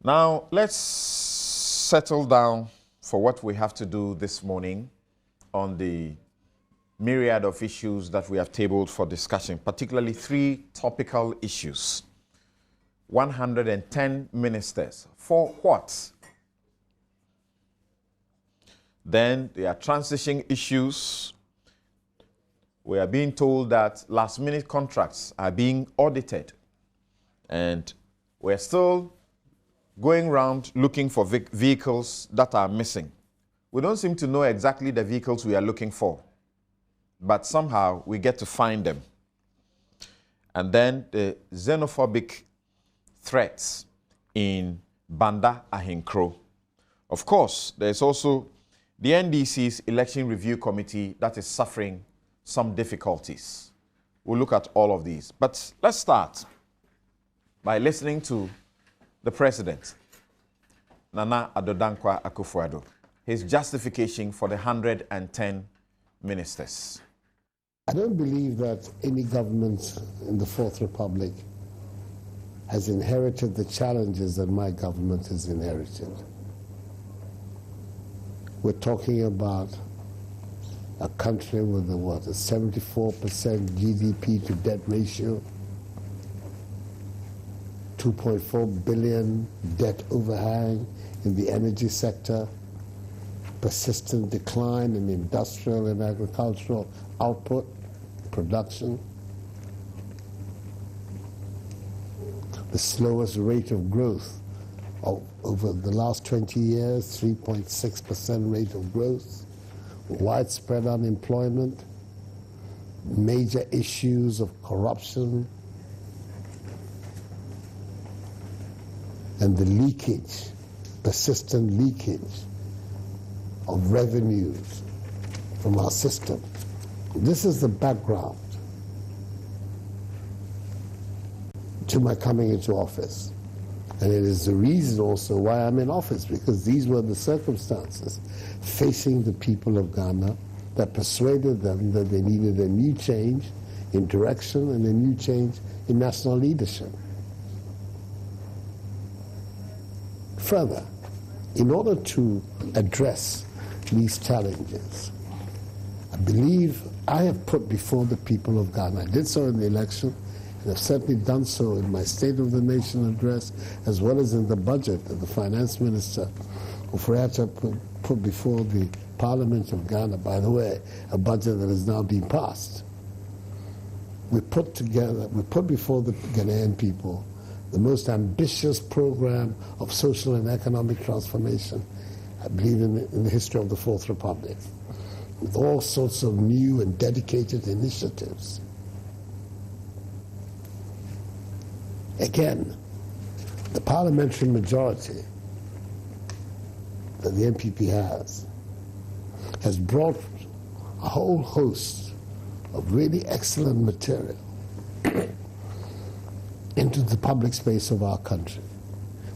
Now, let's settle down for what we have to do this morning on the myriad of issues that we have tabled for discussion, particularly 3 topical issues. 110 ministers. For what? Then there are transition issues. We are being told that last-minute contracts are being audited, and we're still going around looking for vehicles that are missing. We don't seem to know exactly the vehicles we are looking for, but somehow we get to find them. And then the xenophobic threats in Banda Ahinkro. Of course, there's also the NDC's Election Review Committee that is suffering some difficulties. We'll look at all of these. But let's start by listening to the President, Nana Addo Dankwa Akufo-Addo, his justification for the 110 ministers. I don't believe that any government in the Fourth Republic has inherited the challenges that my government has inherited. We're talking about a country with a 74% GDP to debt ratio, 2.4 billion debt overhang in the energy sector, persistent decline in industrial and agricultural output, production, the slowest rate of growth over the last 20 years, 3.6% rate of growth, widespread unemployment, major issues of corruption, and the leakage, persistent leakage of revenues from our system. This is the background to my coming into office. And it is the reason also why I'm in office, because these were the circumstances facing the people of Ghana that persuaded them that they needed a new change in direction and a new change in national leadership. Further, in order to address these challenges, I believe I have put before the people of Ghana, I did so in the election, and I've certainly done so in my State of the Nation address, as well as in the budget that the Finance Minister, Oforiatta, put before the Parliament of Ghana, by the way, a budget that has now been passed. We put before the Ghanaian people the most ambitious program of social and economic transformation, I believe, in the history of the Fourth Republic, with all sorts of new and dedicated initiatives. Again, the parliamentary majority that the NPP has brought a whole host of really excellent material into the public space of our country.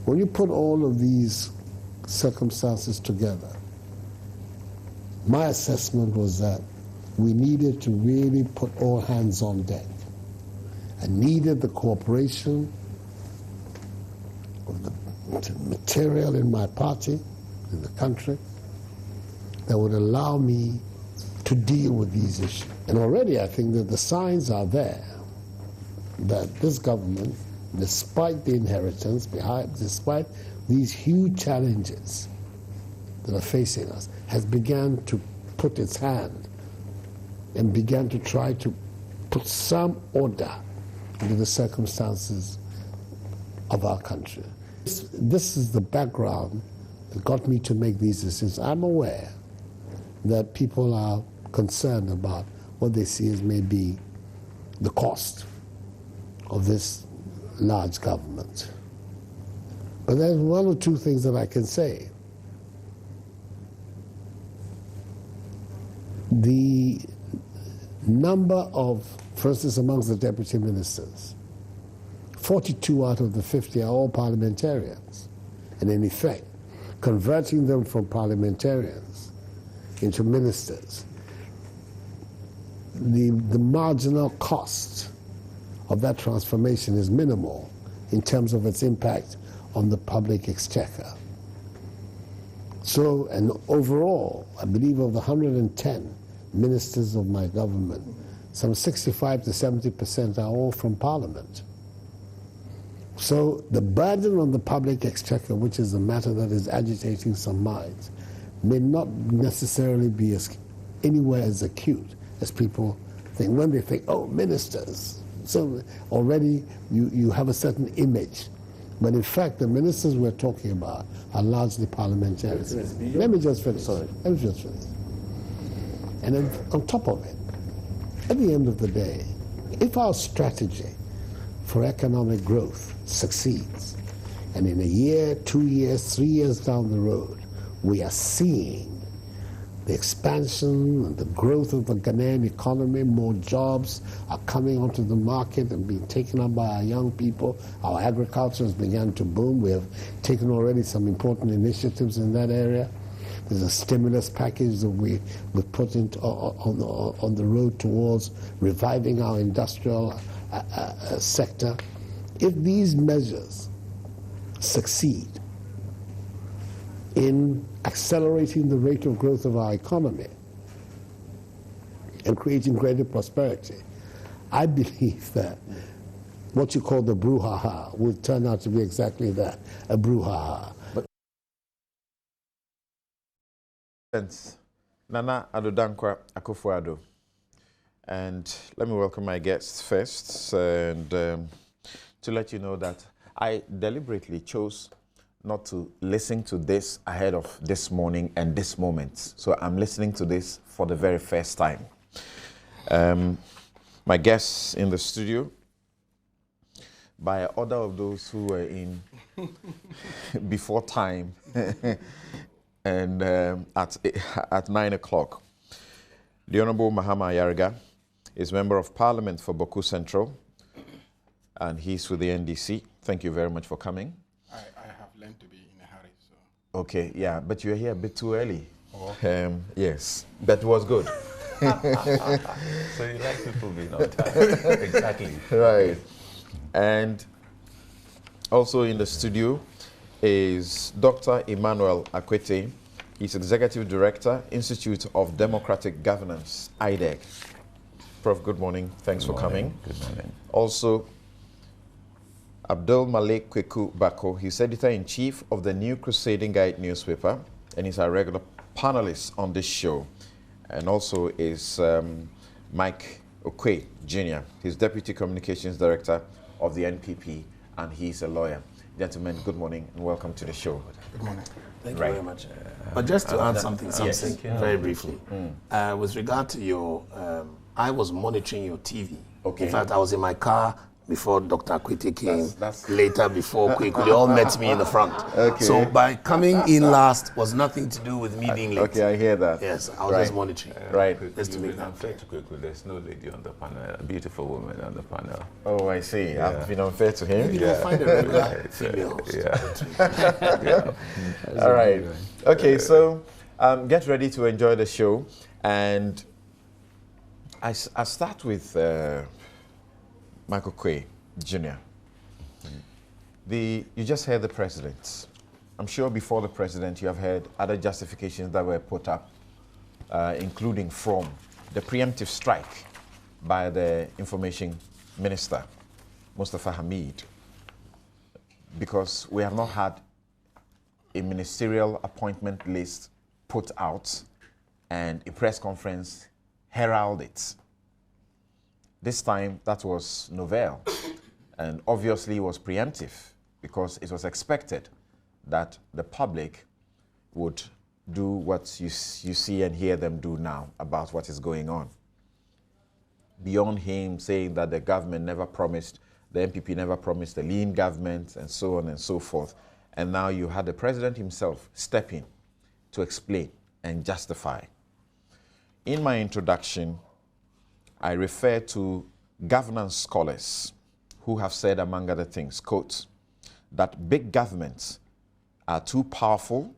When you put all of these circumstances together, my assessment was that we needed to really put all hands on deck and needed the cooperation of the material in my party, in the country, that would allow me to deal with these issues. And already I think that the signs are there that this government, despite the inheritance, despite these huge challenges that are facing us, has begun to put its hand and began to try to put some order into the circumstances of our country. This is the background that got me to make these decisions. I'm aware that people are concerned about what they see as maybe the cost of this large government. But there's 1 or 2 things that I can say. The number of, for instance, amongst the deputy ministers, 42 out of the 50 are all parliamentarians. And in effect, converting them from parliamentarians into ministers, the marginal cost of that transformation is minimal in terms of its impact on the public exchequer. So, and overall, I believe of the 110 ministers of my government, some 65 to 70% are all from Parliament. So the burden on the public exchequer, which is a matter that is agitating some minds, may not necessarily be anywhere as acute as people think. When they think, oh, ministers, so already you have a certain image. But in fact, the ministers we're talking about are largely parliamentarians. Let me just finish. Sorry, let me just finish. And then on top of it, at the end of the day, if our strategy for economic growth succeeds, and in a year, 2 years, 3 years down the road, we are seeing the expansion and the growth of the Ghanaian economy, more jobs are coming onto the market and being taken up by our young people. Our agriculture has begun to boom. We have taken already some important initiatives in that area. There's a stimulus package that we've put on the road towards reviving our industrial sector. If these measures succeed in accelerating the rate of growth of our economy and creating greater prosperity, I believe that what you call the brouhaha will turn out to be exactly that, a brouhaha. Nana Adodankwa Akufo-Addo. And let me welcome my guests first, and to let you know that I deliberately chose not to listen to this ahead of this morning and this moment. So I'm listening to this for the very first time. My guests in the studio, by order of those who were in before time, and at 9 o'clock, the Honorable Mahama Ayariga is Member of Parliament for Boku Central, and he's with the NDC. Thank you very much for coming. I have learned to be in a hurry. So. Okay, yeah, but you were here a bit too early. Oh, okay. Yes, that was good. So you like people being on time. Exactly. Right. And also in the studio is Dr. Emmanuel Akwete. He's Executive Director, Institute of Democratic Governance, IDEG. Prof, good morning. Thanks for coming. Good morning. Also, Abdul Malik Kweku Bako. He's Editor-in-Chief of the New Crusading Guide newspaper, and he's our regular panelist on this show. And also is Mike Okwe Jr. He's Deputy Communications Director of the NPP, and he's a lawyer. Gentlemen, good morning and welcome to the show. Good morning. Thank you very much. But just to add something very briefly, with regard to your, I was monitoring your TV. Okay. In fact, I was in my car before Dr. Akwete came, later before Kweku. They all met me in the front. Okay. So by coming in last was nothing to do with me being late. Okay, I hear that. Yes, I was just monitoring. Right. Just to make that unfair to Kweku. There's no lady on the panel, a beautiful woman on the panel. Oh, I see. Yeah. I've been unfair to him. Maybe you'll find a regular female host. Yeah. All right. Okay, so get ready to enjoy the show. And I start with Michael Kwe Jr. You just heard the president. I'm sure before the president you have heard other justifications that were put up, including from the preemptive strike by the information minister, Mustafa Hamid, because we have not had a ministerial appointment list put out and a press conference herald it. This time, that was novel, and obviously was preemptive, because it was expected that the public would do what you see and hear them do now about what is going on. Beyond him saying that the government never promised, the NPP never promised a lean government, and so on and so forth, and now you had the president himself step in to explain and justify. In my introduction, I refer to governance scholars who have said, among other things, quote, that big governments are too powerful,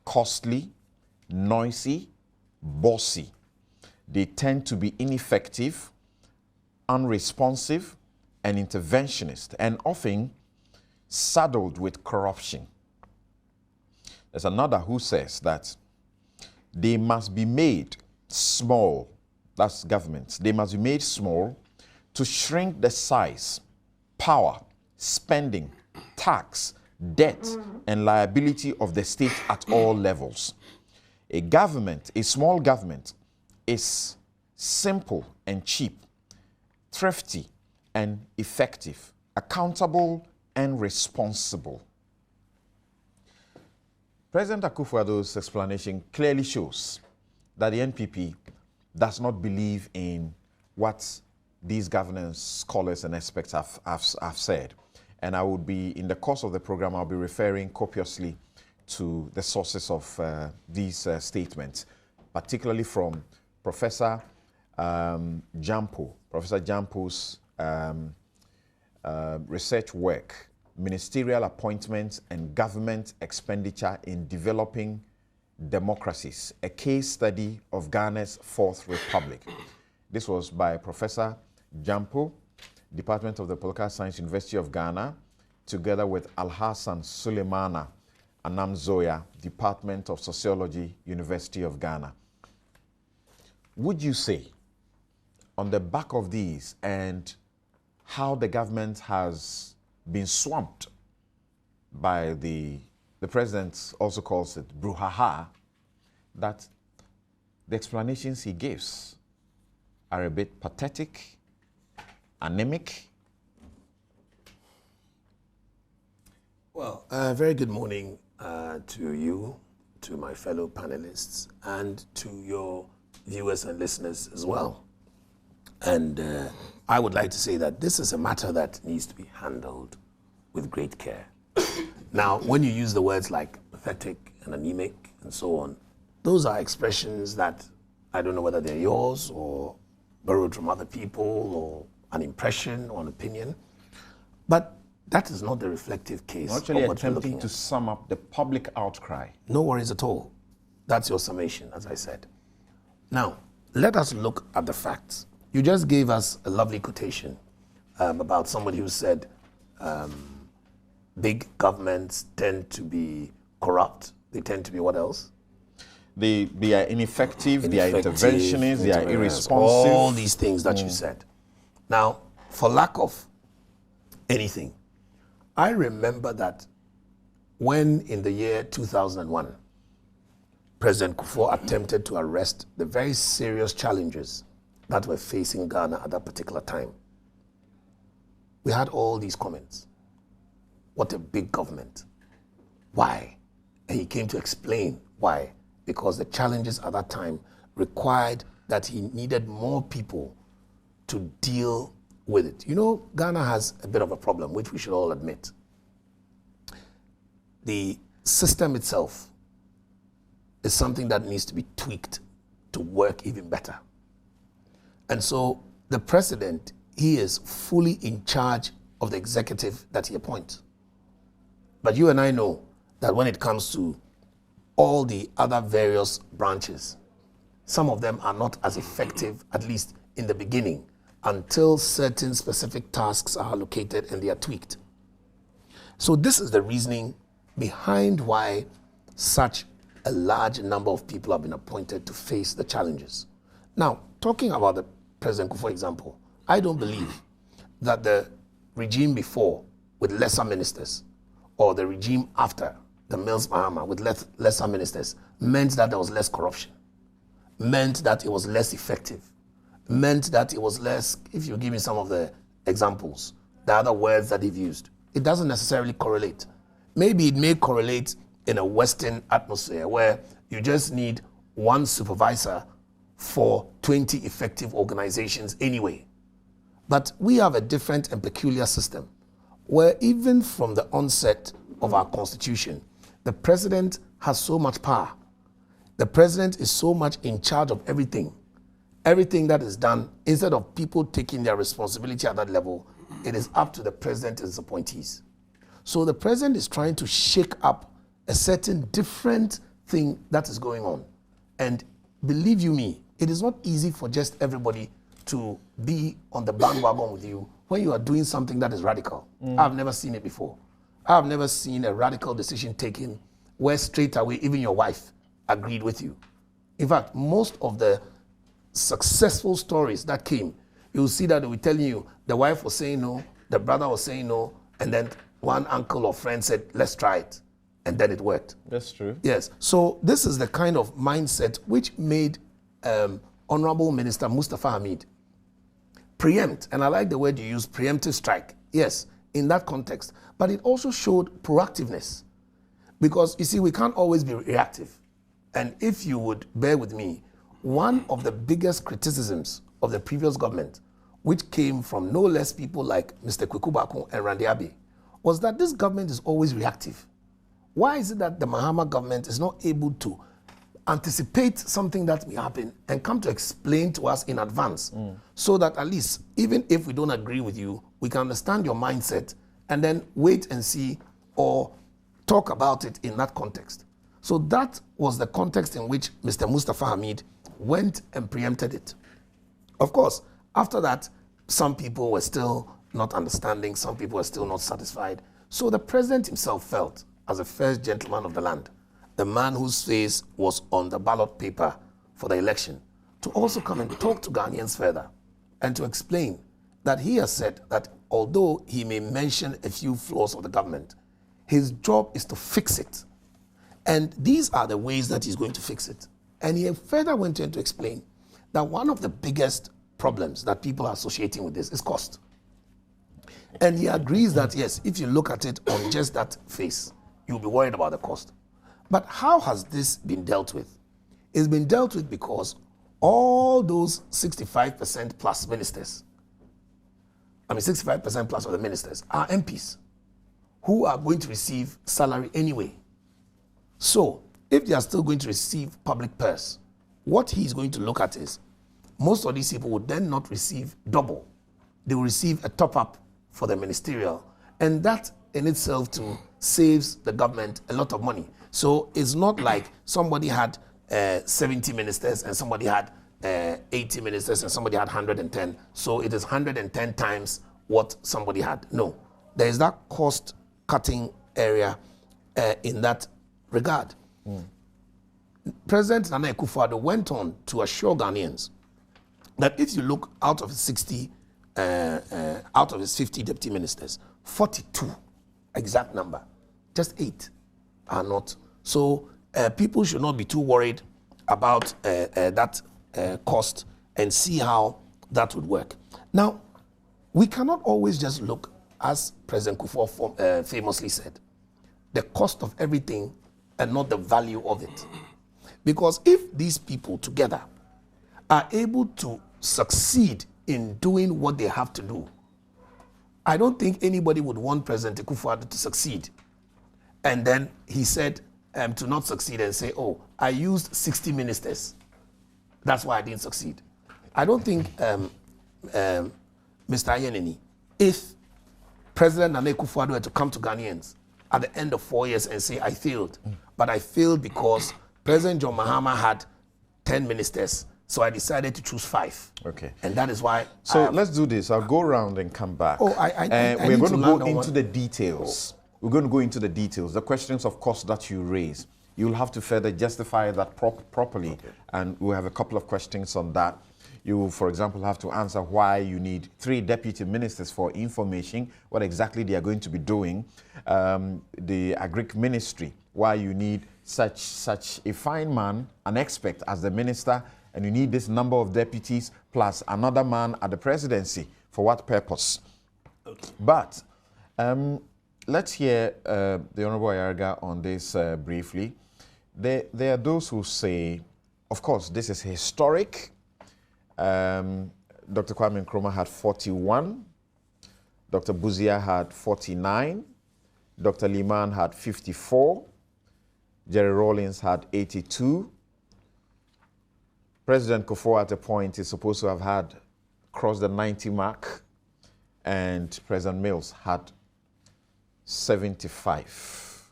costly, noisy, bossy. They tend to be ineffective, unresponsive, and interventionist, and often saddled with corruption. There's another who says that they must be made small, that's governments, they must be made small to shrink the size, power, spending, tax, debt, and liability of the state at all levels. A government, a small government, is simple and cheap, thrifty and effective, accountable and responsible. President Akufo-Addo's explanation clearly shows that the NPP does not believe in what these governance scholars and experts have said. And I would be, in the course of the program, I'll be referring copiously to the sources of these statements, particularly from Professor Jampo, Professor Jampo's research work, Ministerial Appointments and Government Expenditure in Developing Democracies, a case study of Ghana's Fourth Republic. This was by Professor Jampo, Department of the Political Science, University of Ghana, together with Alhassan Suleimana Anamzoya, Department of Sociology, University of Ghana. Would you say, on the back of these and how the government has been swamped by the president also calls it brouhaha, that the explanations he gives are a bit pathetic, anemic? Well, very good morning to you, to my fellow panelists, and to your viewers and listeners as well. And I would like to say that this is a matter that needs to be handled with great care. Now, when you use the words like pathetic and anemic and so on, those are expressions that I don't know whether they're yours or borrowed from other people or an impression or an opinion, but that is not the reflective case. I'm actually of what we're attempting looking to at. sum up the public outcry. No worries at all. That's your summation, as I said. Now, let us look at the facts. You just gave us a lovely quotation about somebody who said big governments tend to be corrupt. They tend to be what else? They are ineffective, they are interventionists, they are irresponsive. All these things that you said. Now, for lack of anything, I remember that when in the year 2001, President Kufuor attempted to arrest the very serious challenges that were facing Ghana at that particular time, we had all these comments. What a big government. Why? And he came to explain why. Because the challenges at that time required that he needed more people to deal with it. You know, Ghana has a bit of a problem, which we should all admit. The system itself is something that needs to be tweaked to work even better. And so the president, he is fully in charge of the executive that he appoints. But you and I know that when it comes to all the other various branches, some of them are not as effective, at least in the beginning, until certain specific tasks are allocated and they are tweaked. So this is the reasoning behind why such a large number of people have been appointed to face the challenges. Now, talking about the President, for example, I don't believe that the regime before with lesser ministers or the regime after the Mills Mahama with lesser ministers meant that there was less corruption, meant that it was less effective, meant that it was less, if you give me some of the examples, the other words that they've used, it doesn't necessarily correlate. Maybe it may correlate in a Western atmosphere where you just need one supervisor for 20 effective organizations anyway. But we have a different and peculiar system where even from the onset of our constitution, the president has so much power. The president is so much in charge of everything. Everything that is done, instead of people taking their responsibility at that level, it is up to the president and his appointees. So the president is trying to shake up a certain different thing that is going on. And believe you me, it is not easy for just everybody to be on the bandwagon with you when you are doing something that is radical. I've never seen it before. I've never seen a radical decision taken where straight away even your wife agreed with you. In fact, most of the successful stories that came, you'll see that they were telling you the wife was saying no, the brother was saying no, and then one uncle or friend said, let's try it. And then it worked. That's true. Yes. So this is the kind of mindset which made Honorable Minister Mustafa Hamid preempt, and I like the word you use, preemptive strike. Yes, in that context. But it also showed proactiveness. Because, you see, we can't always be reactive. And if you would bear with me, one of the biggest criticisms of the previous government, which came from no less people like Mr. Kweku Baako and Randy Abbey, was that this government is always reactive. Why is it that the Mahama government is not able to anticipate something that may happen and come to explain to us in advance so that at least, even if we don't agree with you, we can understand your mindset and then wait and see or talk about it in that context. So that was the context in which Mr. Mustafa Hamid went and preempted it. Of course, after that, some people were still not understanding, some people were still not satisfied. So the president himself felt, as a first gentleman of the land, the man whose face was on the ballot paper for the election, to also come and talk to Ghanaians further and to explain that he has said that although he may mention a few flaws of the government, his job is to fix it. And these are the ways that he's going to fix it. And he further went on to explain that one of the biggest problems that people are associating with this is cost. And he agrees that, yes, if you look at it on just that face, you'll be worried about the cost. But how has this been dealt with? It's been dealt with because all those 65% plus ministers, 65% plus of the ministers are MPs who are going to receive salary anyway. So if they are still going to receive public purse, what he's going to look at is most of these people would then not receive double. They will receive a top-up for the ministerial. And that in itself too saves the government a lot of money. So it's not like somebody had 70 ministers and somebody had 80 ministers and somebody had 110. So it is 110 times what somebody had. No, there is that cost-cutting area in that regard. President Nana Akufo-Addo went on to assure Ghanaians that if you look out of 60, out of his 50 deputy ministers, 42, exact number, just 8 are not. So people should not be too worried about that cost and see how that would work. Now, we cannot always just look, as President Kufuor famously said, the cost of everything and not the value of it. Because if these people together are able to succeed in doing what they have to do, I don't think anybody would want President Akufo-Addo to succeed. And then he said to not succeed and say, oh, I used 60 ministers. That's why I didn't succeed. I don't think, Mr. Ayenini, if President Nana Akufo-Addo had to come to Ghanaians at the end of 4 years and say, I failed, but I failed because President John Mahama had 10 ministers, so I decided to choose 5. Okay. And that is why. So let's do this. I'll go around and come back. Oh, we're going to go into the details. We're going to go into the details, the questions of course that you raise. You'll have to further justify that properly. Okay. And we'll have a couple of questions on that. You, for example, have to answer why you need 3 deputy ministers for information, what exactly they are going to be doing. The Agric Ministry, why you need such a fine man, an expert as the minister, and you need this number of deputies plus another man at the presidency. For what purpose? Okay. But let's hear the Honorable Ayarga on this briefly. There are those who say, of course, this is historic. Dr. Kwame Nkrumah had 41. Dr. Buzia had 49. Dr. Liman had 54. Jerry Rawlings had 82. President Kufuor at a point is supposed to have had crossed the 90 mark, and President Mills had 75.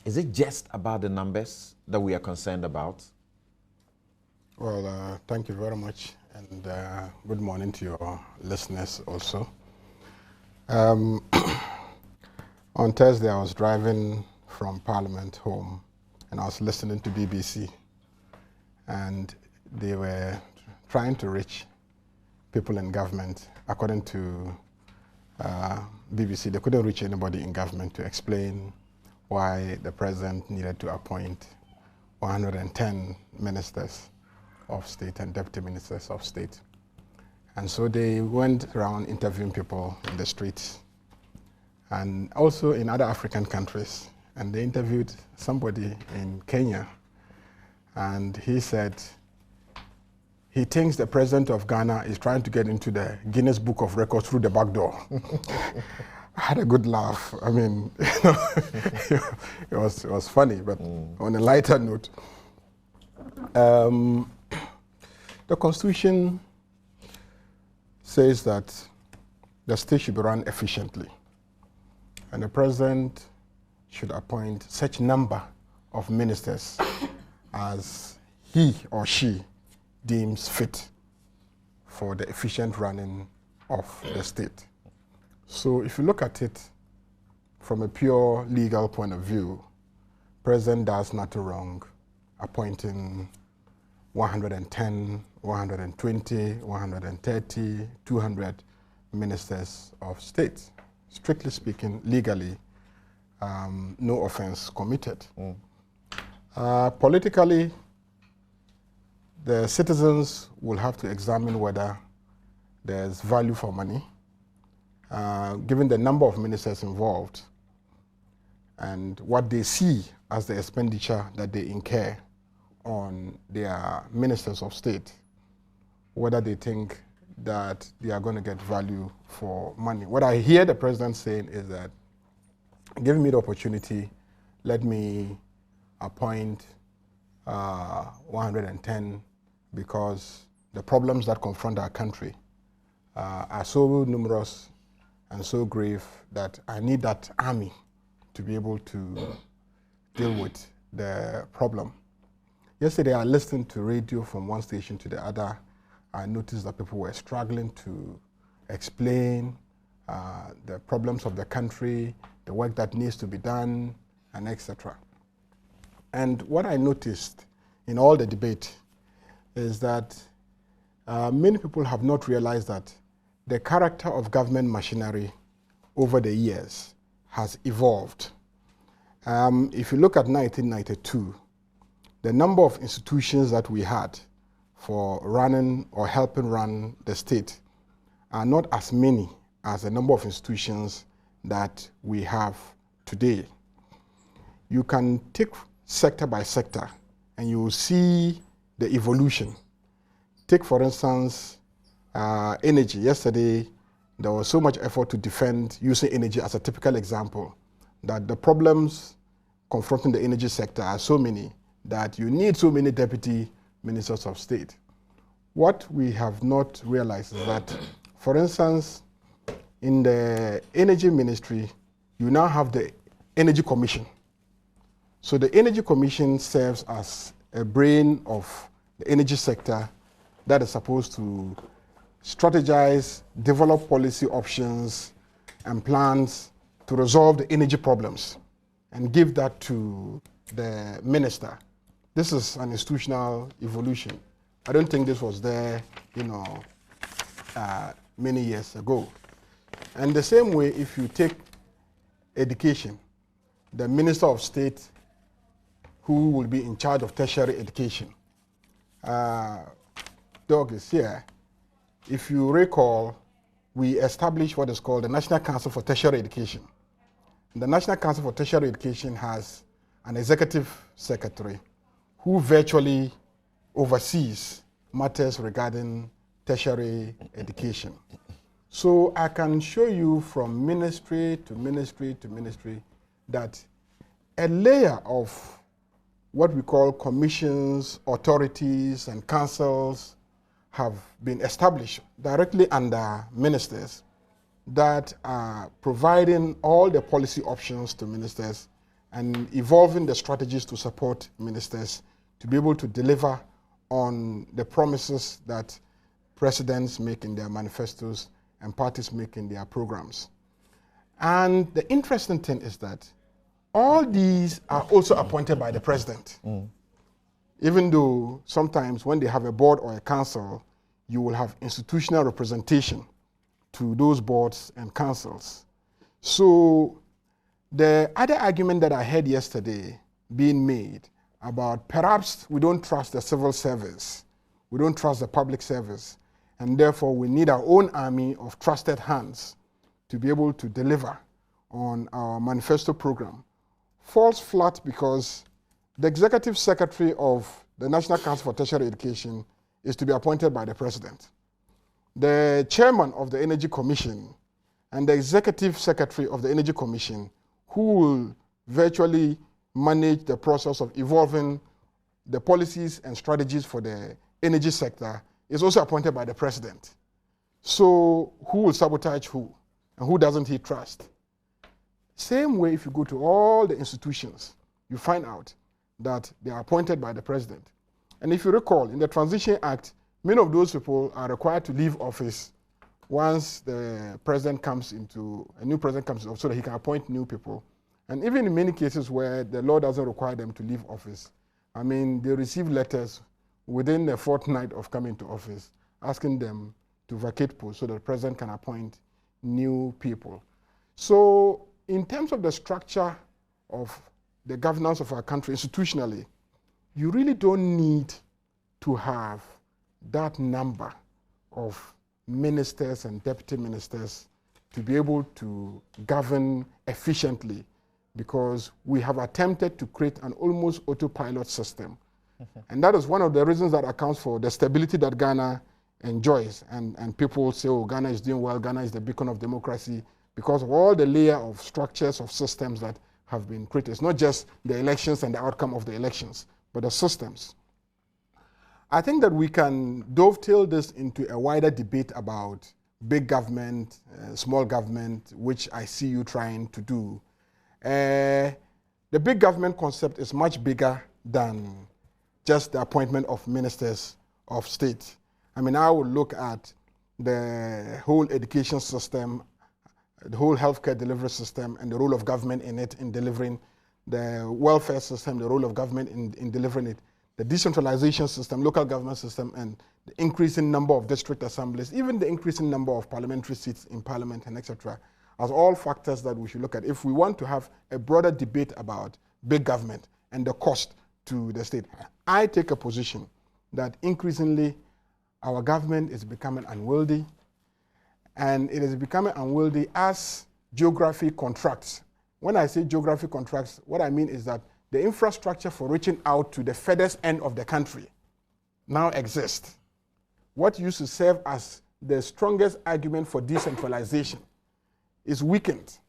Is it just about the numbers that we are concerned about? Well, thank you very much, and good morning to your listeners also. On On Thursday, I was driving from Parliament home, and I was listening to BBC, and they were trying to reach people in government. According to BBC, they couldn't reach anybody in government to explain why the president needed to appoint 110 ministers of state and deputy ministers of state. And so they went around interviewing people in the streets and also in other African countries. And they interviewed somebody in Kenya, and he said he thinks the president of Ghana is trying to get into the Guinness Book of Records through the back door. I had a good laugh. I mean, it was funny, but on a lighter note, the Constitution says that the state should be run efficiently, and the president should appoint such number of ministers as he or she deems fit for the efficient running of the state. So if you look at it from a pure legal point of view, president does nothing wrong appointing 110, 120, 130, 200 ministers of state. Strictly speaking, legally, no offense committed. Politically, the citizens will have to examine whether there's value for money, given the number of ministers involved and what they see as the expenditure that they incur on their ministers of state, whether they think that they are going to get value for money. What I hear the president saying is that, give me the opportunity, let me appoint 110, because the problems that confront our country are so numerous and so grave that I need that army to be able to deal with the problem. Yesterday, I listened to radio from one station to the other. I noticed that people were struggling to explain the problems of the country, the work that needs to be done, and etc. And what I noticed in all the debate is that many people have not realized that the character of government machinery over the years has evolved. If you look at 1992, the number of institutions that we had for running or helping run the state are not as many as the number of institutions that we have today. You can take sector by sector and you will see the evolution. Take, for instance, energy. Yesterday, there was so much effort to defend using energy as a typical example, that the problems confronting the energy sector are so many that you need so many deputy ministers of state. What we have not realized is that, for instance, in the energy ministry, you now have the Energy Commission. So the Energy Commission serves as a brain of the energy sector that is supposed to strategize, develop policy options and plans to resolve the energy problems and give that to the minister. This is an institutional evolution. I don't think this was there, many years ago. And the same way, if you take education, the Minister of State who will be in charge of tertiary education, Doug is here. If you recall, we established what is called the National Council for Tertiary Education. The National Council for Tertiary Education has an executive secretary who virtually oversees matters regarding tertiary education. So I can show you from ministry to ministry to ministry that a layer of what we call commissions, authorities, and councils have been established directly under ministers that are providing all the policy options to ministers and evolving the strategies to support ministers to be able to deliver on the promises that presidents make in their manifestos and parties make in their programs. And the interesting thing is that all these are also appointed by the president. Even though sometimes when they have a board or a council, you will have institutional representation to those boards and councils. So the other argument that I heard yesterday being made about perhaps we don't trust the civil service, we don't trust the public service, and therefore we need our own army of trusted hands to be able to deliver on our manifesto program, falls flat because the executive secretary of the National Council for Tertiary Education is to be appointed by the president. The chairman of the Energy Commission and the executive secretary of the Energy Commission, who will virtually manage the process of evolving the policies and strategies for the energy sector, is also appointed by the president. So who will sabotage who? And who doesn't he trust? Same way, if you go to all the institutions, you find out that they are appointed by the president. And if you recall, in the Transition Act, many of those people are required to leave office once the president comes into, a new president comes in, so that he can appoint new people. And even in many cases where the law doesn't require them to leave office, I mean, they receive letters within a fortnight of coming to office asking them to vacate posts so that the president can appoint new people. So in terms of the structure of the governance of our country institutionally, you really don't need to have that number of ministers and deputy ministers to be able to govern efficiently, because we have attempted to create an almost autopilot system. And that is one of the reasons that accounts for the stability that Ghana enjoys. And people say, oh, Ghana is doing well, Ghana is the beacon of democracy, because of all the layer of structures of systems that have been created. It's not just the elections and the outcome of the elections, but the systems. I think that we can dovetail this into a wider debate about big government, small government, which I see you trying to do. The big government concept is much bigger than just the appointment of ministers of state. I mean, I would look at the whole education system, the whole healthcare delivery system, and the role of government in it, in delivering the welfare system, the role of government in delivering it, the decentralization system, local government system, and the increasing number of district assemblies, even the increasing number of parliamentary seats in parliament, and etc., as all factors that we should look at if we want to have a broader debate about big government and the cost to the state. I take a position that increasingly our government is becoming unwieldy, and it is becoming unwieldy as geography contracts. When I say geography contracts, what I mean is that the infrastructure for reaching out to the furthest end of the country now exists. What used to serve as the strongest argument for decentralization is weakened.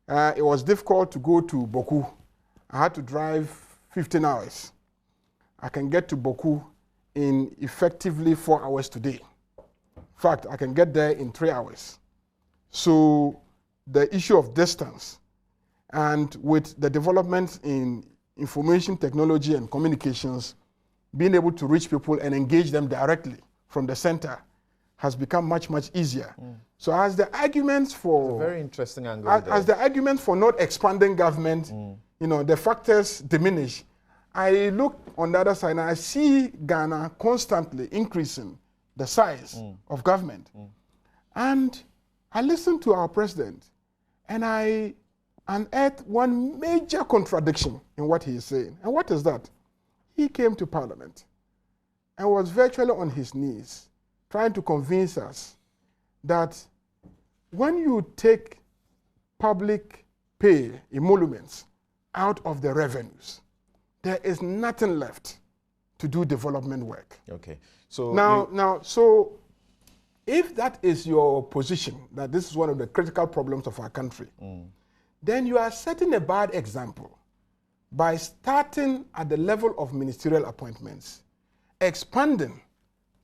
It was difficult to go to Boku. I had to drive 15 hours. I can get to Boku in effectively 4 hours today. In fact, I can get there in 3 hours. So the issue of distance, and with the developments in information technology and communications, being able to reach people and engage them directly from the center has become much, much easier. So as the arguments for... It's a very interesting angle. As the arguments for not expanding government, you know, the factors diminish, I look on the other side and I see Ghana constantly increasing the size of government. And I listen to our president and I unearth one major contradiction in what he is saying. And what is that? He came to Parliament and was virtually on his knees trying to convince us that when you take public pay emoluments out of the revenues, there is nothing left to do development work. Okay. So so if that is your position, that this is one of the critical problems of our country, then you are setting a bad example by starting at the level of ministerial appointments, expanding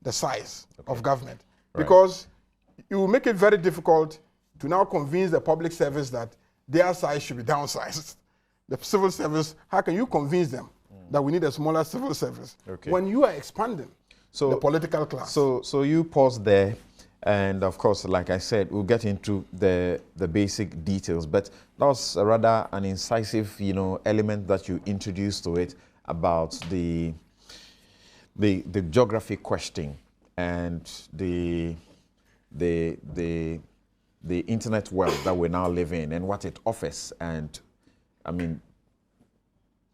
the size of government, because you will make it very difficult to now convince the public service that their size should be downsized. The civil service, how can you convince them that we need a smaller civil service when you are expanding the political class? So you pause there, And of course, like I said, we'll get into the basic details, but that was rather an incisive, element that you introduced to it about the geography question and the internet world that we now live in and what it offers. And I mean,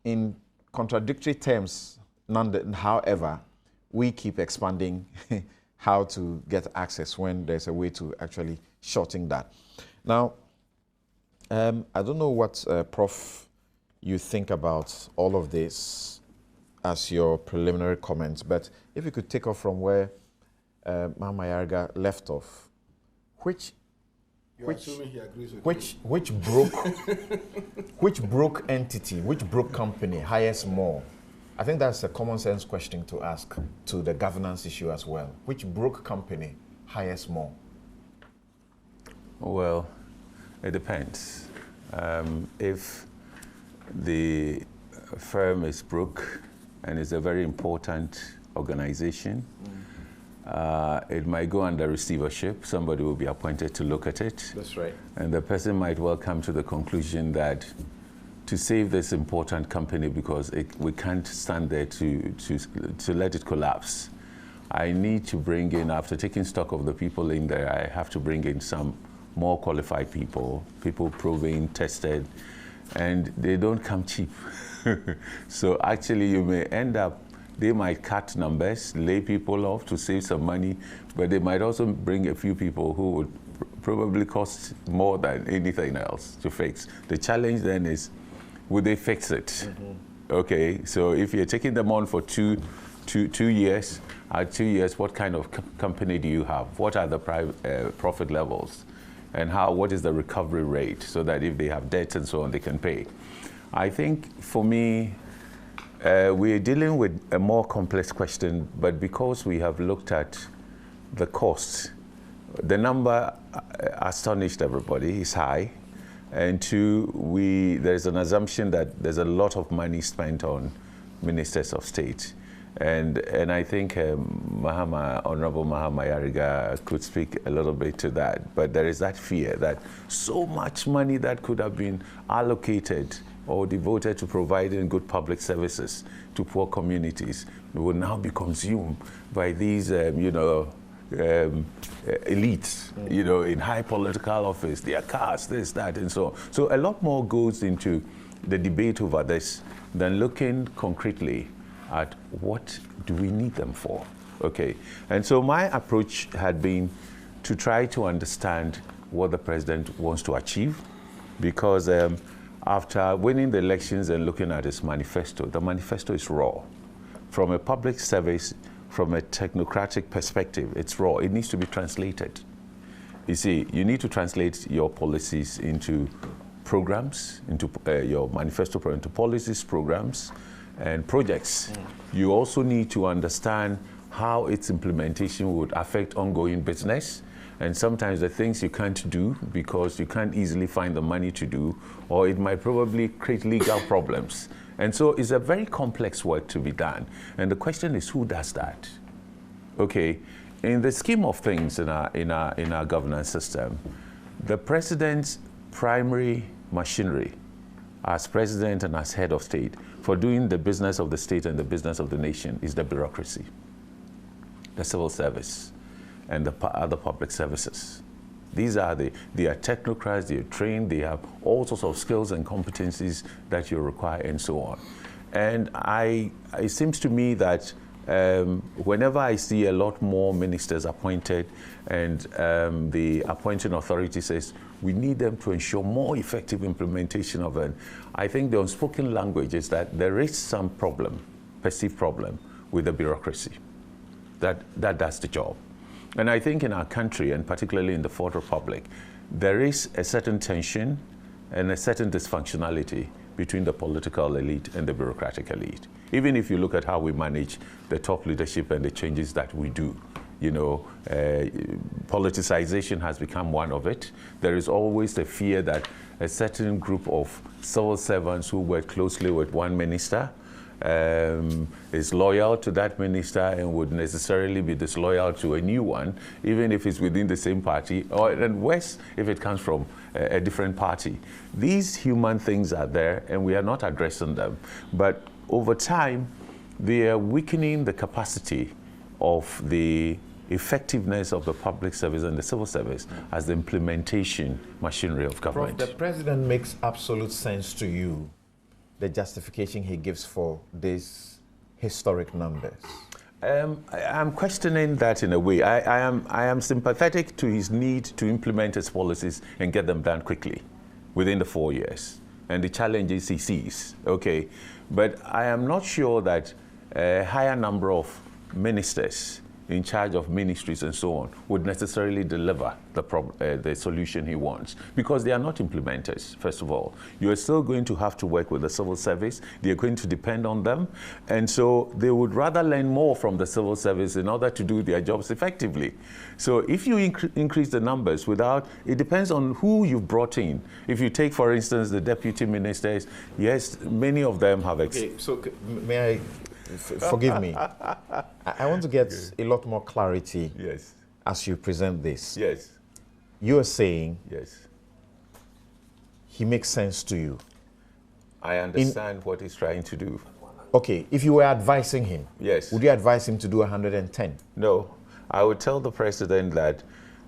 in contradictory terms, however, we keep expanding how to get access when there's a way to actually shorten that. Now, I don't know what, Prof, you think about all of this as your preliminary comments, but if you could take off from where Mahama Yarga left off, which broke entity, which broke company hires more? I think that's a common sense question to ask to the governance issue as well. Which broke company hires more? Well, it depends. If the firm is broke and is a very important organization, it might go under receivership. Somebody will be appointed to look at it. That's right. And the person might well come to the conclusion that to save this important company, because we can't stand there to let it collapse, I need to bring in, after taking stock of the people in there, I have to bring in some more qualified people proven, tested, and they don't come cheap. So actually you may end up, they might cut numbers, lay people off to save some money, but they might also bring a few people who would probably cost more than anything else to fix. The challenge then is, would they fix it? Mm-hmm. Okay, so if you're taking them on for two years, at 2 years, what kind of company do you have? What are the profit levels? And what is the recovery rate, so that if they have debts and so on, they can pay? I think for me, we're dealing with a more complex question, but because we have looked at the cost, the number astonished everybody, is high. And two, there's an assumption that there's a lot of money spent on ministers of state. And I think Honorable Mahama Yarga could speak a little bit to that. But there is that fear that so much money that could have been allocated or devoted to providing good public services to poor communities will now be consumed by these, elites, in high political office, their cars, this, that, and so on. So a lot more goes into the debate over this than looking concretely at what do we need them for, okay? And so my approach had been to try to understand what the president wants to achieve, because after winning the elections and looking at his manifesto, the manifesto is raw. From a public service, from a technocratic perspective, it's raw. It needs to be translated. You see, you need to translate your policies into programs, into your manifesto into policies, programs, and projects. You also need to understand how its implementation would affect ongoing business, and sometimes the things you can't do because you can't easily find the money to do, or it might probably create legal problems. And so it's a very complex work to be done. And the question is, who does that? Okay, in the scheme of things in our governance system, the president's primary machinery as president and as head of state for doing the business of the state and the business of the nation is the bureaucracy, the civil service, and the other public services. These are they are technocrats, they are trained, they have all sorts of skills and competencies that you require, and so on. And it seems to me that whenever I see a lot more ministers appointed and the appointing authority says we need them to ensure more effective implementation of it, I think the unspoken language is that there is some problem, perceived problem, with the bureaucracy that does the job. And I think in our country, and particularly in the Fourth Republic, there is a certain tension and a certain dysfunctionality between the political elite and the bureaucratic elite. Even if you look at how we manage the top leadership and the changes that we do, politicization has become one of it. There is always the fear that a certain group of civil servants who work closely with one minister is loyal to that minister and would necessarily be disloyal to a new one, even if it's within the same party, or and worse, if it comes from a different party. These human things are there, and we are not addressing them. But over time, they are weakening the capacity of the effectiveness of the public service and the civil service as the implementation machinery of government. Prof, the president makes absolute sense to you, the justification he gives for these historic numbers? I'm questioning that in a way. I am sympathetic to his need to implement his policies and get them done quickly, within the 4 years, and the challenges he sees. Okay, but I am not sure that a higher number of ministers in charge of ministries and so on would necessarily deliver the solution he wants, because they are not implementers. First of all, you are still going to have to work with the civil service. They are going to depend on them, and so they would rather learn more from the civil service in order to do their jobs effectively. So if you increase the numbers without, it depends on who you've brought in. If you take, for instance, the deputy ministers, yes, many of them have. Okay, so may I? Forgive me. I want to get a lot more clarity. Yes. As you present this. Yes. You are saying. Yes. He makes sense to you. I understand what he's trying to do. Okay, if you were advising him. Yes. Would you advise him to do 110? No. I would tell the president that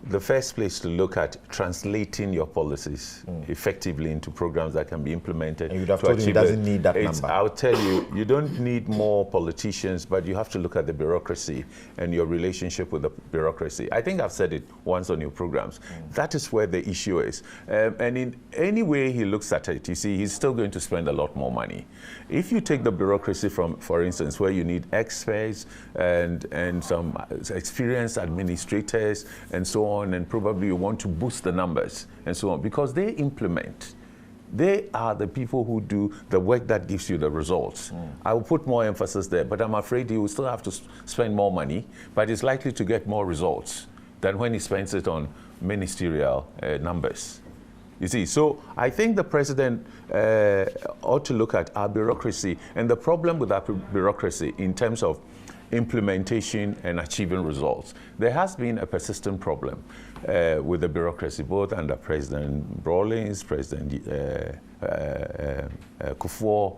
the first place to look at translating your policies effectively into programs that can be implemented. And you'd have told him he doesn't need that number. I'll tell you, you don't need more politicians, but you have to look at the bureaucracy and your relationship with the bureaucracy. I think I've said it once on your programs. That is where the issue is. And in any way he looks at it, you see, he's still going to spend a lot more money. If you take the bureaucracy from, for instance, where you need experts and some experienced administrators and so on, and probably you want to boost the numbers and so on, because they implement. They are the people who do the work that gives you the results. I will put more emphasis there, but I'm afraid he will still have to spend more money, but he's likely to get more results than when he spends it on ministerial numbers. You see, so I think the president ought to look at our bureaucracy and the problem with our bureaucracy in terms of implementation and achieving results. There has been a persistent problem with the bureaucracy, both under President Rawlings, President Kufuor,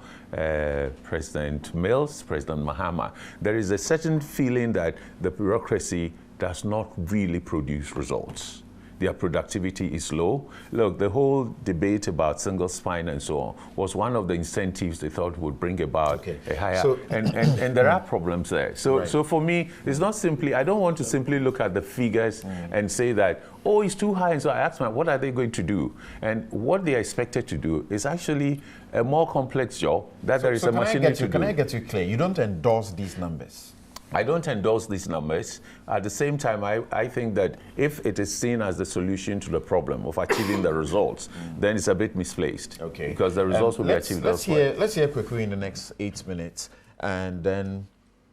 President Mills, President Mahama. There is a certain feeling that the bureaucracy does not really produce results. Their productivity is low. Look, the whole debate about single spine and so on was one of the incentives they thought would bring about a higher, and there are problems there. So, so for me, it's not simply, I don't want to simply look at the figures and say that, oh, it's too high, and so I ask myself, what are they going to do? And what they are expected to do is actually a more complex job that there is a machinery to do. Can I get you clear? You don't endorse these numbers? I don't endorse these numbers. At the same time, I think that if it is seen as the solution to the problem of achieving the results, then it's a bit misplaced. Okay. Because the results will be achieved elsewhere. Let's hear quickly in the next 8 minutes, and then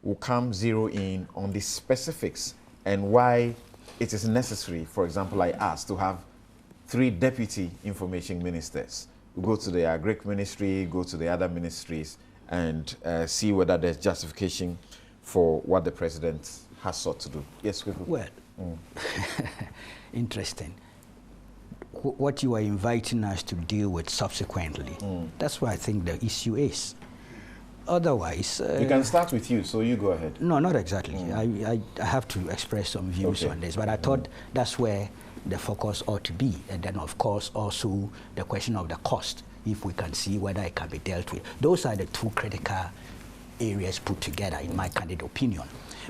we'll come zero in on the specifics and why it is necessary, for example, like us, to have 3 deputy information ministers. We'll go to the Agric ministry, go to the other ministries, and see whether there's justification for what the president has sought to do. Yes, quickly. Well, interesting. What you are inviting us to deal with subsequently, that's what I think the issue is. Otherwise... you can start with you, so you go ahead. No, not exactly. I have to express some views on this, but I thought that's where the focus ought to be. And then, of course, also the question of the cost, if we can see whether it can be dealt with. Those are the 2 critical areas put together, in my candid opinion.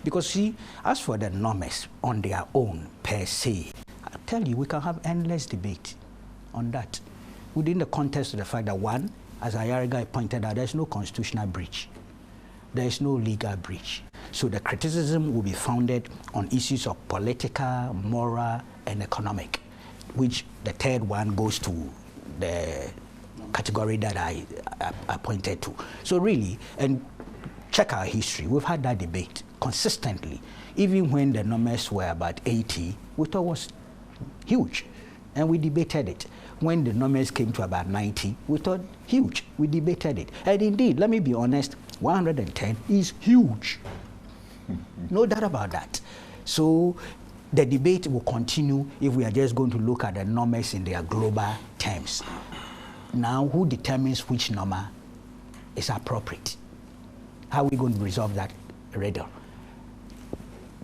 Because see, as for the numbers on their own per se, I tell you, we can have endless debate on that. Within the context of the fact that, one, as Ayariga pointed out, there's no constitutional breach. There is no legal breach. So the criticism will be founded on issues of political, moral, and economic, which the third one goes to the category that I pointed to. So really, and check our history. We've had that debate consistently. Even when the numbers were about 80, we thought it was huge. and we debated it. When the numbers came to about 90, we thought huge. We debated it. And indeed, let me be honest, 110 is huge. No doubt about that. So the debate will continue if we are just going to look at the numbers in their global terms. Now, who determines which number is appropriate? How are we going to resolve that riddle?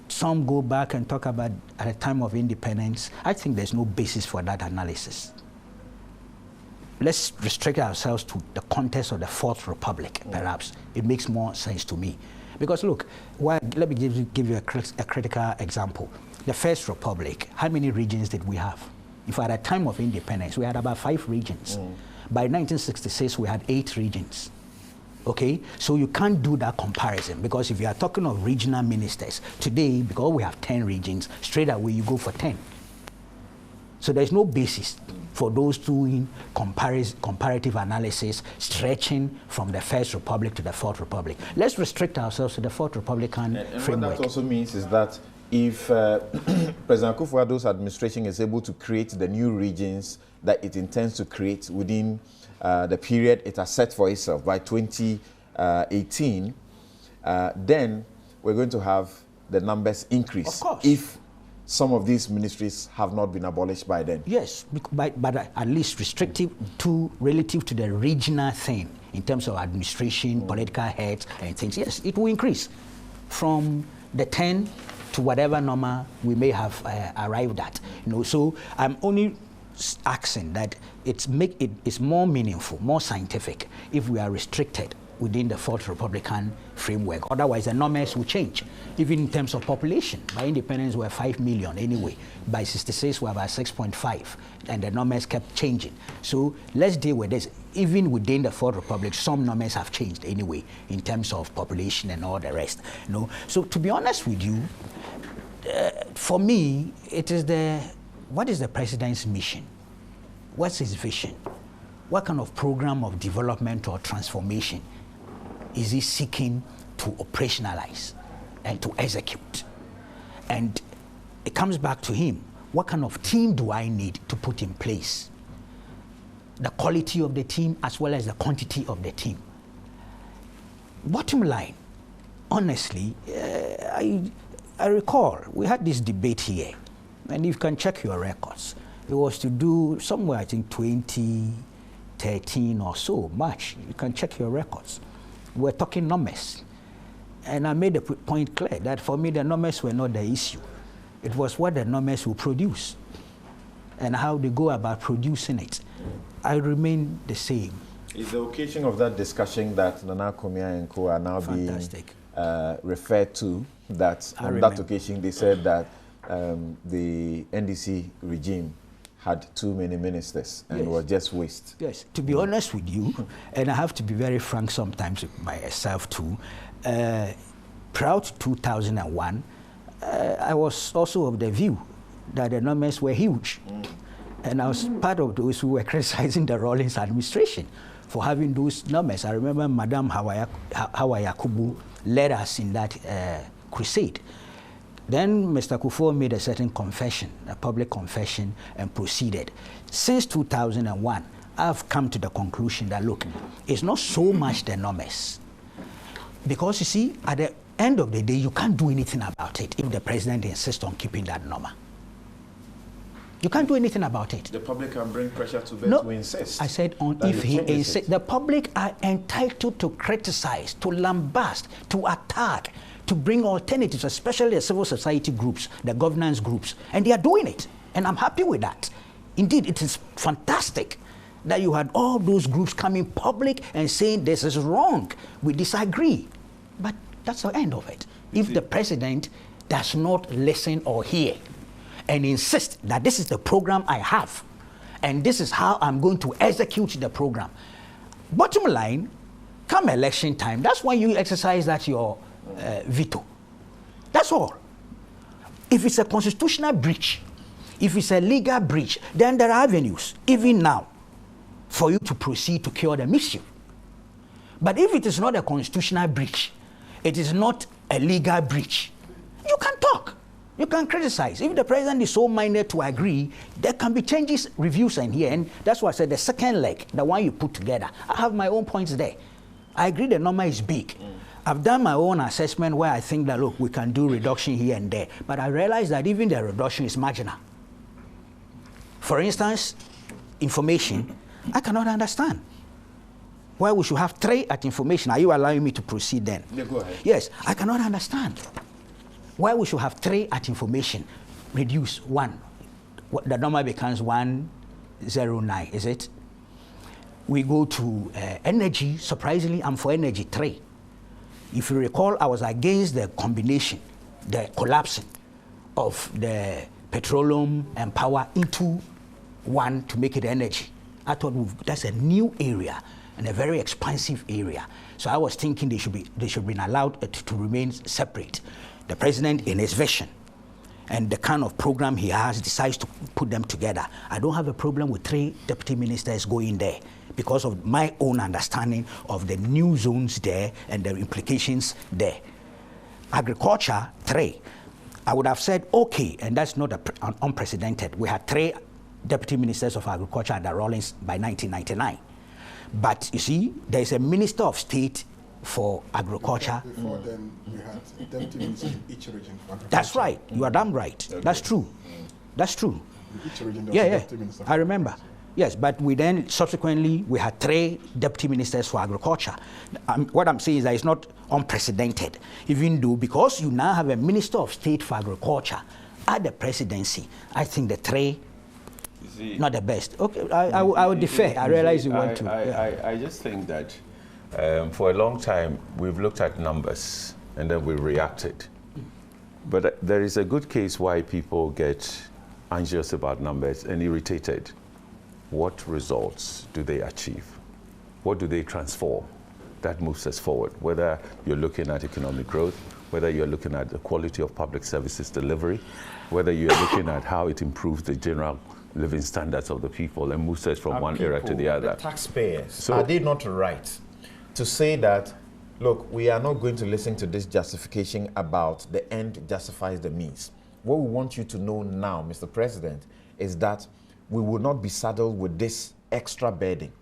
Some go back and talk about at the time of independence. I think there's no basis for that analysis. Let's restrict ourselves to the context of the Fourth Republic, perhaps. It makes more sense to me. Because look, let me give you a critical example. The First Republic, how many regions did we have? If at the time of independence, we had about 5 regions. By 1966, we had 8 regions. Okay, so you can't do that comparison, because if you are talking of regional ministers, today, because we have 10 regions, straight away you go for 10. So there's no basis for those doing comparative analysis stretching from the First Republic to the Fourth Republic. Let's restrict ourselves to the Fourth Republican framework. What that also means is that if President Akufo-Addo's administration is able to create the new regions that it intends to create within the period it has set for itself by 2018, then we're going to have the numbers increase. Of course. If some of these ministries have not been abolished by then. Yes, but at least restrictive to relative to the regional thing in terms of administration, political heads and things. Yes, it will increase from the 10 to whatever number we may have arrived at. So I'm only asking that it's more meaningful, more scientific if we are restricted within the Fourth Republican framework. Otherwise, the numbers will change. Even in terms of population, by independence, we're 5 million anyway. By 66, we're about 6.5, and the numbers kept changing. So let's deal with this. Even within the Fourth Republic, some numbers have changed anyway in terms of population and all the rest. So to be honest with you, for me, it is what is the president's mission? What's his vision? What kind of program of development or transformation is he seeking to operationalize and to execute? And it comes back to him. What kind of team do I need to put in place? The quality of the team as well as the quantity of the team. Bottom line, honestly, I recall we had this debate here, and you can check your records. It was to do somewhere, I think, 2013 or so, March. You can check your records. We're talking numbers. And I made the point clear that for me, the numbers were not the issue. It was what the numbers will produce and how they go about producing it. I remain the same. Is the occasion of that discussion that Nana Komia and Co are now Fantastic. being referred to, that on that occasion they said that the NDC regime had too many ministers and were just waste. Yes, to be honest with you, and I have to be very frank sometimes with myself too, prior to 2001, I was also of the view that the numbers were huge. And I was part of those who were criticizing the Rawlings administration for having those numbers. I remember Madam Hawa Yakubu led us in that crusade. Then Mr. Kufuor made a certain confession, a public confession, and proceeded. Since 2001, I've come to the conclusion that, look, it's not so much the numbers. Because you see, at the end of the day, you can't do anything about it if the president insists on keeping that number. You can't do anything about it. The public can bring pressure to them to insist. I said if he insists. The public are entitled to criticize, to lambast, to attack, to bring alternatives, especially the civil society groups, the governance groups, and they are doing it. And I'm happy with that. Indeed, it is fantastic that you had all those groups coming public and saying this is wrong, we disagree. But that's the end of it. If the president does not listen or hear and insist that this is the program I have and this is how I'm going to execute the program, bottom line, come election time, that's when you exercise that your veto. That's all. If it's a constitutional breach, if it's a legal breach, then there are avenues, even now, for you to proceed to cure the mischief. But if it is not a constitutional breach, it is not a legal breach, you can talk. You can criticize. If the president is so minded to agree, there can be changes, reviews in here. And that's why I said the second leg, the one you put together. I have my own points there. I agree the number is big. I've done my own assessment where I think that, look, we can do reduction here and there. But I realize that even the reduction is marginal. For instance, information, I cannot understand why we should have 3 at information. Are you allowing me to proceed then? Yeah, go ahead. Yes, I cannot understand why we should have 3 at information. Reduce 1. The number becomes 109, is it? We go to energy. Surprisingly, I'm for energy 3. If you recall, I was against the combination, the collapsing of the petroleum and power into one to make it energy. I thought that's a new area and a very expansive area. So I was thinking they should be allowed to remain separate. The president, in his vision and the kind of program he has, decides to put them together. I don't have a problem with 3 deputy ministers going there because of my own understanding of the new zones there and the implications there. Agriculture, 3. I would have said, okay, and that's not unprecedented. We had 3 deputy ministers of agriculture at the Rawlings by 1999. But you see, there is a minister of state for agriculture. Before then, we had deputy ministers in each region for agriculture. That's right. You are damn right. Okay. That's true. That's true. In each region, Yeah. I remember. Yes, but we then subsequently we had 3 deputy ministers for agriculture. What I'm saying is that it's not unprecedented, even though because you now have a minister of state for agriculture at the presidency. I think the 3, not the best. Okay, I would defer. I realize you want to. I just think that for a long time we've looked at numbers and then we reacted. But there is a good case why people get anxious about numbers and irritated. What results do they achieve? What do they transform that moves us forward? Whether you're looking at economic growth, whether you're looking at the quality of public services delivery, whether you're looking at how it improves the general living standards of the people and moves us from one era to the other. The taxpayers, are they not right to say that, look, we are not going to listen to this justification about the end justifies the means? What we want you to know now, Mr. President, is that we will not be saddled with this extra burden.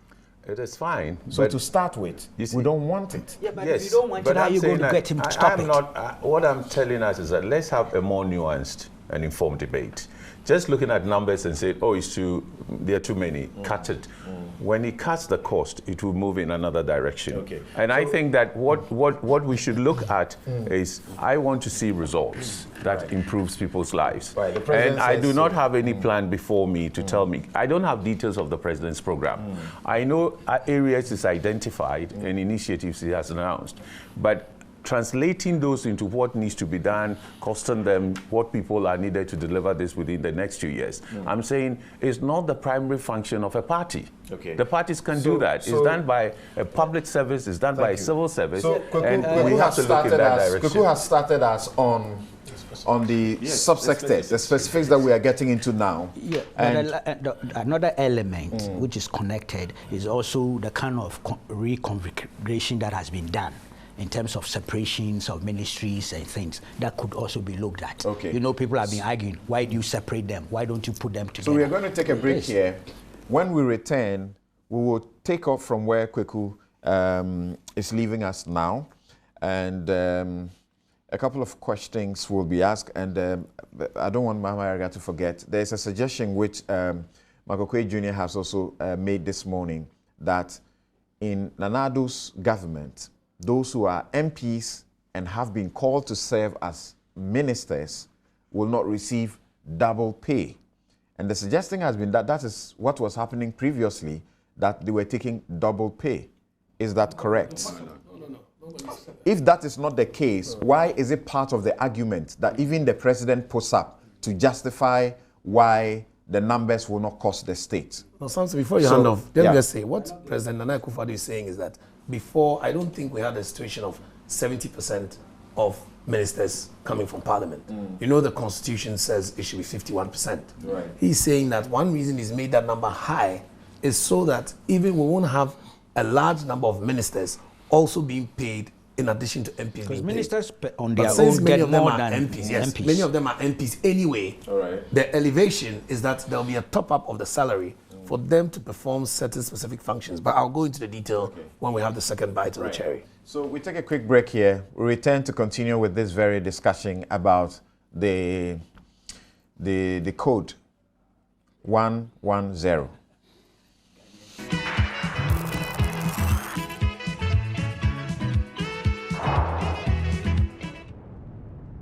It is fine. So to start with, we don't want it. Yeah, but if you don't want it, how are you going to get him to stop it? What I'm telling us is that let's have a more nuanced and informed debate. Just looking at numbers and say, oh, there are too many, cut it. When he cuts the cost, it will move in another direction. Okay. And I think that what we should look at is, I want to see results that improves people's lives. Right. And I do not have any plan before me to tell me. I don't have details of the president's program. I know areas is identified and initiatives he has announced. But translating those into what needs to be done, costing them what people are needed to deliver this within the next 2 years. I'm saying it's not the primary function of a party. Okay. The parties can do that. It's done by a public service, it's done by a civil service, and we have to look in that direction. Kuku has started us on the subsectors, the specifics that we are getting into now. Yeah, and another element which is connected is also the kind of reconfiguration that has been done in terms of separations of ministries and things that could also be looked at. Okay. You know, people have been arguing, why do you separate them? Why don't you put them together? So we are going to take a break here. When we return, we will take off from where Kweku is leaving us now. And a couple of questions will be asked. And I don't want Mama Erica to forget. There's a suggestion which Michael Quay Jr. has also made this morning, that in Nanado's government, those who are MPs and have been called to serve as ministers will not receive double pay. And the suggestion has been that that is what was happening previously, that they were taking double pay. Is that correct? No. If that is not the case, why is it part of the argument that even the president puts up to justify why the numbers will not cost the state? Now, something before you hand off, let me just say, what President Nana Akufo-Addo is saying is that before, I don't think we had a situation of 70% of ministers coming from parliament. You know, the constitution says it should be 51%. Right. He's saying that one reason he's made that number high is so that even we won't have a large number of ministers also being paid in addition to MPs Because being ministers on paid. their But since own many get of them more are than MPs, yes, MPs. many of them are MPs anyway. All right. The elevation is that there'll be a top-up of the salary for them to perform certain specific functions. But I'll go into the detail when we have the second bite of the cherry. So we take a quick break here. We return to continue with this very discussion about the code 110.